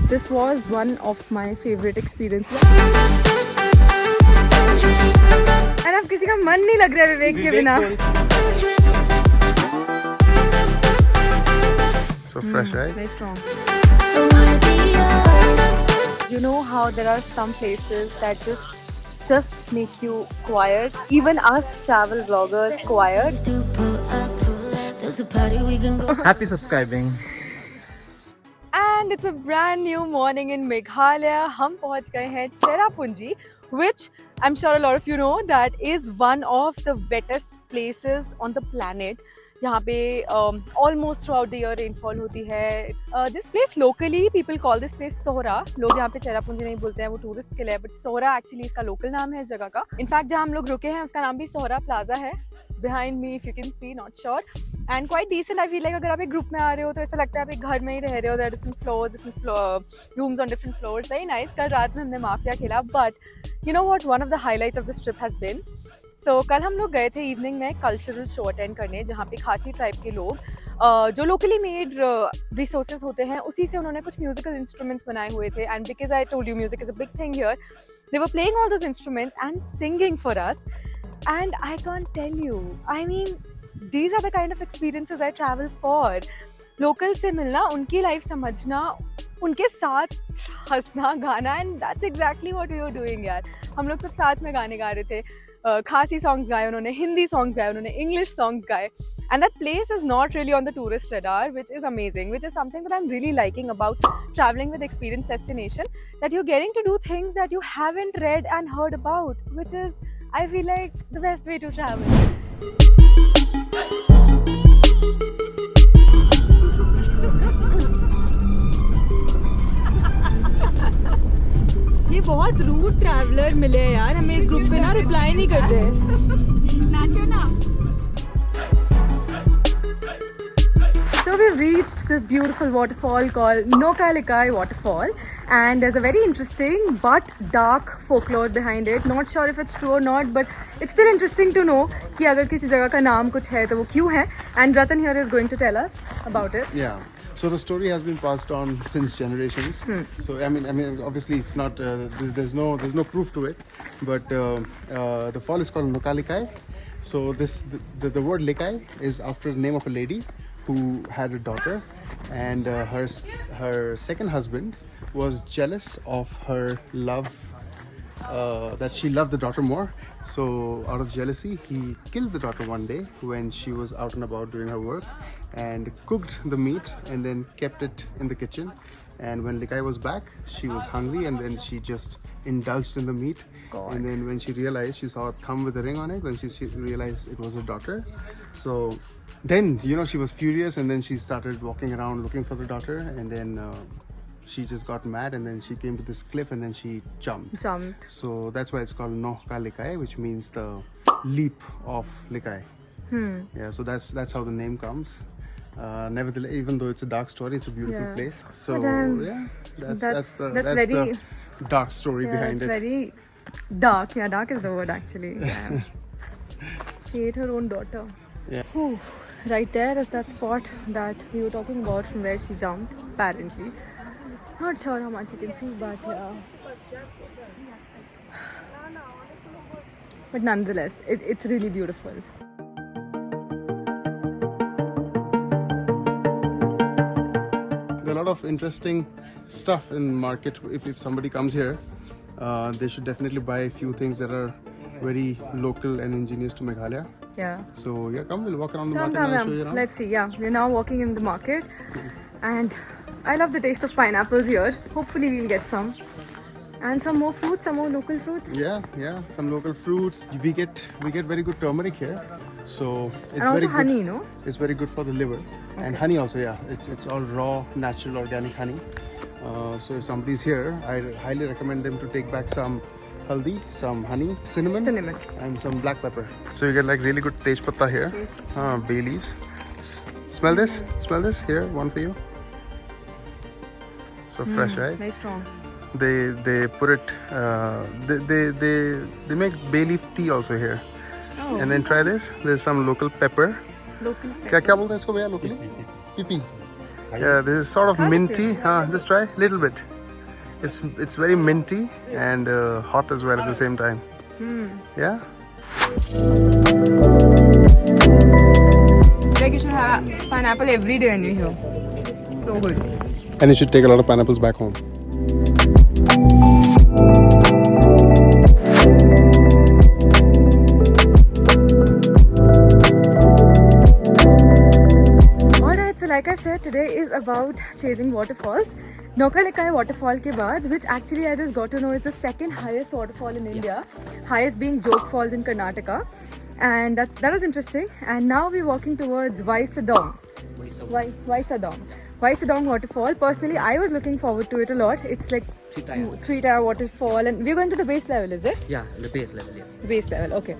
this was one of my favorite experiences. And अब किसी का मन नहीं लग रहा है विवेक के बिना. So fresh, right? Very strong. You know how there are some places that just make you quiet. Even us travel vloggers quiet. Happy subscribing. And it's a brand new morning in Meghalaya. हम पहुंच गए हैं Cherrapunji, which I'm sure a lot of you know that is one of the wettest places on the planet. यहाँ पे almost throughout the year rainfall होती है. This place locally people call this place Sohra. लोग यहाँ पे चेरापूंजी नहीं बोलते हैं, वो टूरिस्ट के लिए, but सोहरा actually इसका local नाम है इस जगह का. In fact जहाँ हम लोग रुके हैं उसका नाम भी सोहरा प्लाजा है. Behind me if you can see, not sure. And quite decent. I feel like अगर आप एक group में आ रहे हो तो ऐसा लगता है आप एक घर में ही रह rहे हो. There are different floors, rooms on different floors. Very nice. कल रात में हमने माफिया खेला. But you know what? One of the highlights of this trip has been. So कल हम लोग गए थे इवनिंग में कल्चरल शो अटेंड करने, जहाँ पे खासी ट्राइब के लोग जो लोकली मेड रिसोर्सेज होते हैं उसी से उन्होंने कुछ म्यूजिकल इंस्ट्रूमेंट्स बनाए हुए थे. And because I told you music is a big thing here, they were playing all those instruments and singing for us. And I can't tell you, I mean these are the kind of experiences I travel for. Local से मिलना, उनकी life समझना, उनके साथ हंसना, गाना, and that's exactly what we were doing यार. हम लोग सब साथ में गाने गा रहे थे. खासी सॉन्ग्स गाए उन्होंने, हिंदी सॉन्ग्स गाए उन्होंने, इंग्लिश सॉन्ग्स गाए. And that place is not really on the tourist radar, which is amazing, which is something that I'm really liking about traveling with experience destination, that you're getting to do things that you haven't read and heard about, which is, I feel like, the best way to travel. ये बहुत rude traveller मिले यार हमें इस group पे ना, reply नहीं करते. नाचो ना. So we've reached this beautiful waterfall called Nohkalikai Waterfall, and there's a very interesting but dark folklore behind it. Not sure if it's true or not, but it's still interesting to know कि अगर किसी जगह का नाम कुछ है तो वो क्यों है. And Ratan here is going to tell us about it. Yeah. So the story has been passed on since generations. So I mean, obviously it's not. There's no proof to it, but the fall is called Nohkalikai. So the word Likai is after the name of a lady who had a daughter, and her second husband was jealous of her love, that she loved the daughter more. So out of jealousy, he killed the daughter one day when she was out and about doing her work, and cooked the meat and then kept it in the kitchen. And when Likai was back, she was hungry, and then she just indulged in the meat. God. And then when she realized, she saw a thumb with a ring on it. When she realized it was her daughter, so then she was furious, and then she started walking around looking for the daughter, and then she just got mad, and then she came to this cliff, and then she jumped. So that's why it's called Nohkalikai, which means the leap of Likai. Yeah, so that's how the name comes. Nevertheless, even though it's a dark story, it's a beautiful place. So that's the dark story behind it. It's very dark. Yeah, dark is the word actually. Yeah. She ate her own daughter. Yeah. Whew. Right there is that spot that we were talking about from where she jumped, apparently. Not sure how much you can see, but yeah. But nonetheless, it's really beautiful. There are a lot of interesting stuff in the market. If somebody comes here, they should definitely buy a few things that are very local and indigenous to Meghalaya. Yeah. So yeah, we'll walk around the market and I'll show you around. Let's see. Yeah, we're now walking in the market, and I love the taste of pineapples here. Hopefully we'll get some. And some more fruits, some more local fruits. Yeah, some local fruits. We get very good turmeric here. So it's and also very honey, good. No? It's very good for the liver. Okay. And honey also, yeah. It's all raw, natural, organic honey. So if somebody's here, I highly recommend them to take back some haldi, some honey, cinnamon, and some black pepper. So you get like really good tej patta here. Bay leaves. Smell this? Smell this? Here, one for you. So fresh, right? Very strong. They put it. They make bay leaf tea also here. Oh. And then try this. There's some local pepper. Local pepper. क्या बोलते हैं इसको भैया locally? Pipi. Yeah, this is sort of minty. Just try a little bit. It's very minty and hot as well at the same time. Yeah. Like you should have pineapple every day when you're here. So good. And you should take a lot of pineapples back home. Alright, so like I said, today is about chasing waterfalls. Nohkalikai waterfall ke baad, which actually I just got to know is the second highest waterfall in India. Highest being Jog Falls in Karnataka. And that was interesting. And now we're walking towards Wei Sawdong. Wei Sawdong waterfall. Personally, I was looking forward to it a lot. It's like three-tier waterfall, and we're going to the base level, is it? Yeah, the base level, yeah. Base level, okay.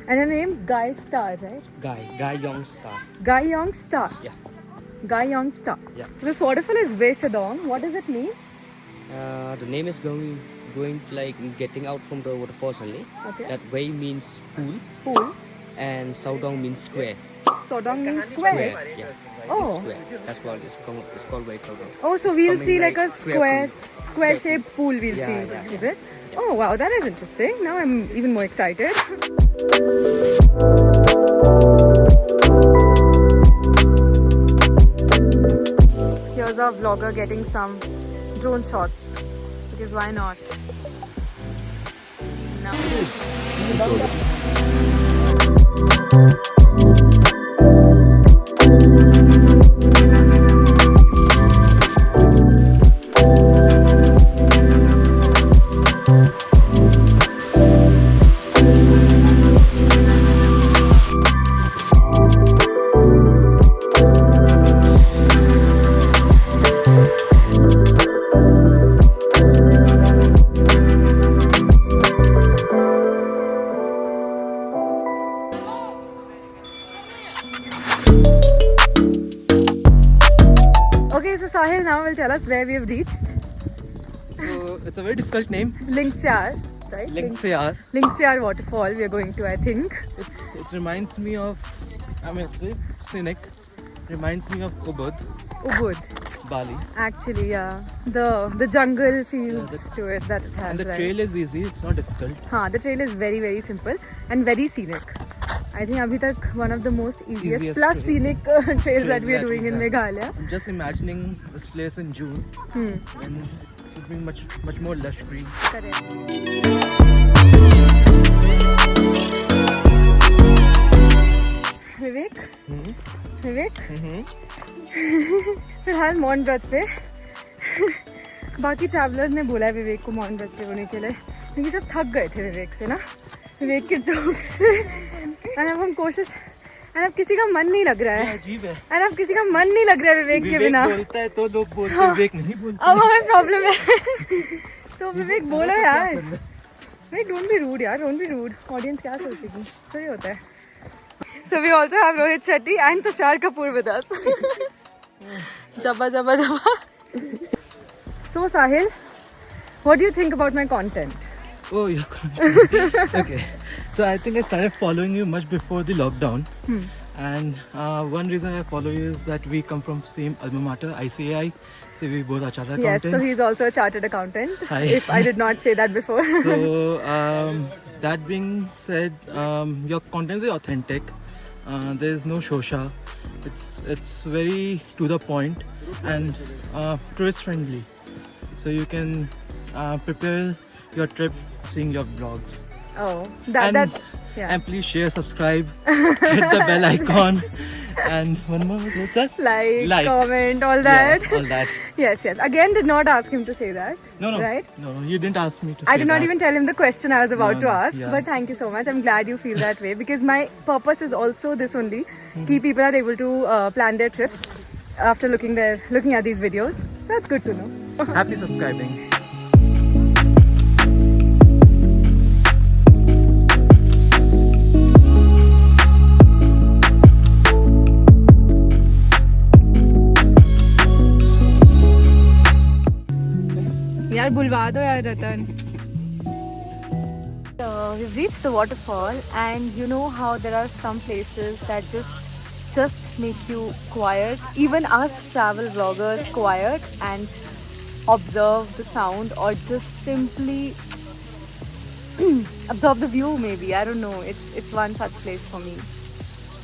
And your name's Guy Star, right? Guy Young Star. Guy Young Star. Yeah. Guy Young Star. Yeah. So this waterfall is Wei Sawdong. What does it mean? The name is going like getting out from the waterfalls only. Okay. That Wei means pool Pool. and Sawdong means square. Sawdong means square. Yeah. Oh. Square. That's why it's called Wei Sawdong. Oh, so we'll Coming see like a square square-shaped pool. We'll Yeah, see. yeah. Is it? Oh wow, that is interesting. Now I'm even more excited. Here's our vlogger getting some drone shots, because why not? Now. Okay, so Sahil now will tell us where we have reached. So it's a very difficult name. Linksyar, right? Linksyar. Linksyar waterfall we are going to, I think. It reminds me of, Scenic. Reminds me of Ubud, Ubud. Bali. Actually, yeah. The jungle feels Yeah, to it that it has. And the right? trail is easy, it's not difficult. The trail is very, very simple and very scenic. I think abhi tak one of the most easiest plus trail. scenic trails that we are that doing we in have. Meghalaya. I'm just imagining this place in June when it would be much more lush green. Correct. विवेक विवेक फिलहाल मौन व्रत पे बाकी travellers ने बोला है विवेक को मौन व्रत पे होने के लिए, क्योंकि सब थक गए थे विवेक से ना, विवेक के जोक्स से। और अब हम कोशिश, और अब किसी का मन नहीं लग रहा है, अजीब है। और अब किसी का मन नहीं लग रहा है विवेक के बिना। बोलता है तो लोग बोलते हैं, विवेक नहीं बोलता। अब हमें प्रॉब्लम है। तो विवेक बोलो यार, विवेक डोंट बी रूड यार, डोंट बी रूड। ऑडियंस क्या सोचेगी, सही होता है। So we also have Rohit Shetty and Tushar Kapoor with us. Jabba, jabba, jabba. So Sahil, what do you think about my content? Oh, your content. Okay. So I think I started following you much before the lockdown. And one reason I follow you is that we come from same alma mater, ICAI. So we both are chartered Yes, accountants. so he's also a chartered accountant. Hi. If I did not say that before. So that being said, your content is authentic. There is no shosha. It's very to the point and tourist friendly. So you can prepare your trip seeing your vlogs. Oh, And please share, subscribe, hit the bell icon, and one more, what's that? like, comment, all that. Yeah, all that. Yes. Again, did not ask him to say that. No, Right? no, you didn't ask me to say I did not that. even tell him the question I was about to No, ask. yeah. But thank you so much. I'm glad you feel that way, because my purpose is also this only. Key people are able to plan their trips after looking at these videos. That's good to know. Happy subscribing. यार बुलवा दो यार रतन। We've reached the waterfall, and you know how there are some places that just just make you quiet. Even us travel vloggers quiet and observe the sound or just simply absorb the view maybe. I don't know. It's one such place for me.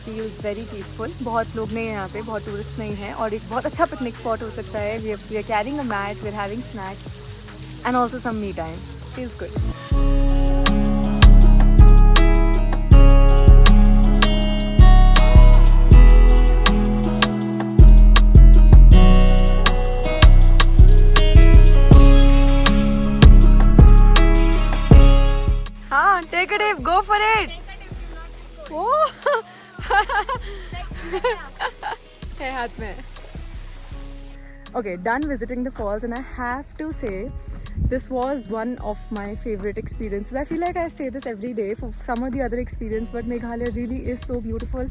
Feels very peaceful. बहुत लोग नहीं हैं यहाँ पे, बहुत tourist नहीं हैं और एक बहुत अच्छा पिकनिक स्पॉट हो सकता है. We are carrying a mat, we are having snacks and also some me time. Feels good. हाँ, take a dip, go for it. Oh. है हाथ में. Okay, done visiting the falls, and I have to say this was one of my favorite experiences. I feel like I say this every day for some of the other experience, but Meghalaya really is so beautiful.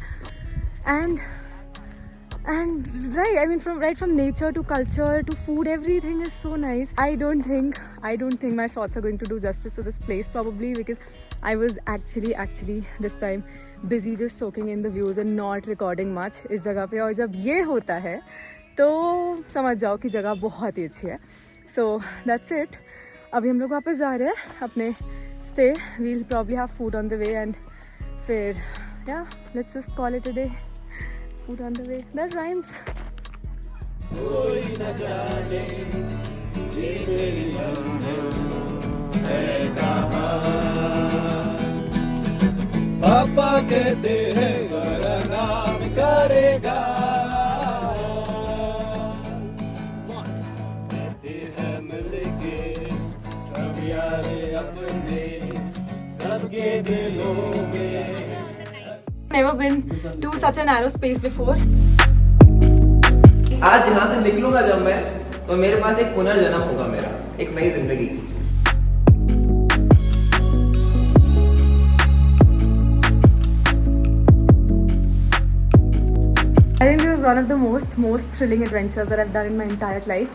And right, I mean, from nature to culture to food, everything is so nice. I don't think my shots are going to do justice to this place, probably because I was actually this time busy just soaking in the views and not recording much इस जगह पे. और जब ये होता है तो समझ जाओ कि जगह बहुत ही अच्छी है. So that's it. अभी हम लोग वापस जा रहे हैं अपने stay. We'll probably have food on the way and फिर yeah, let's just call it a day. Food on the way. That rhymes. पापा कहते हैं मेरा नाम करेगा कहते हैं मिलके सब यारे अपने सबके दिलों में. Never been to such a narrow space before. आज यहाँ से निकलूंगा जब मैं, तो मेरे पास एक पुनर्जन्म होगा, मेरा एक नई जिंदगी. I think this is one of the most thrilling adventures that I've done in my entire life.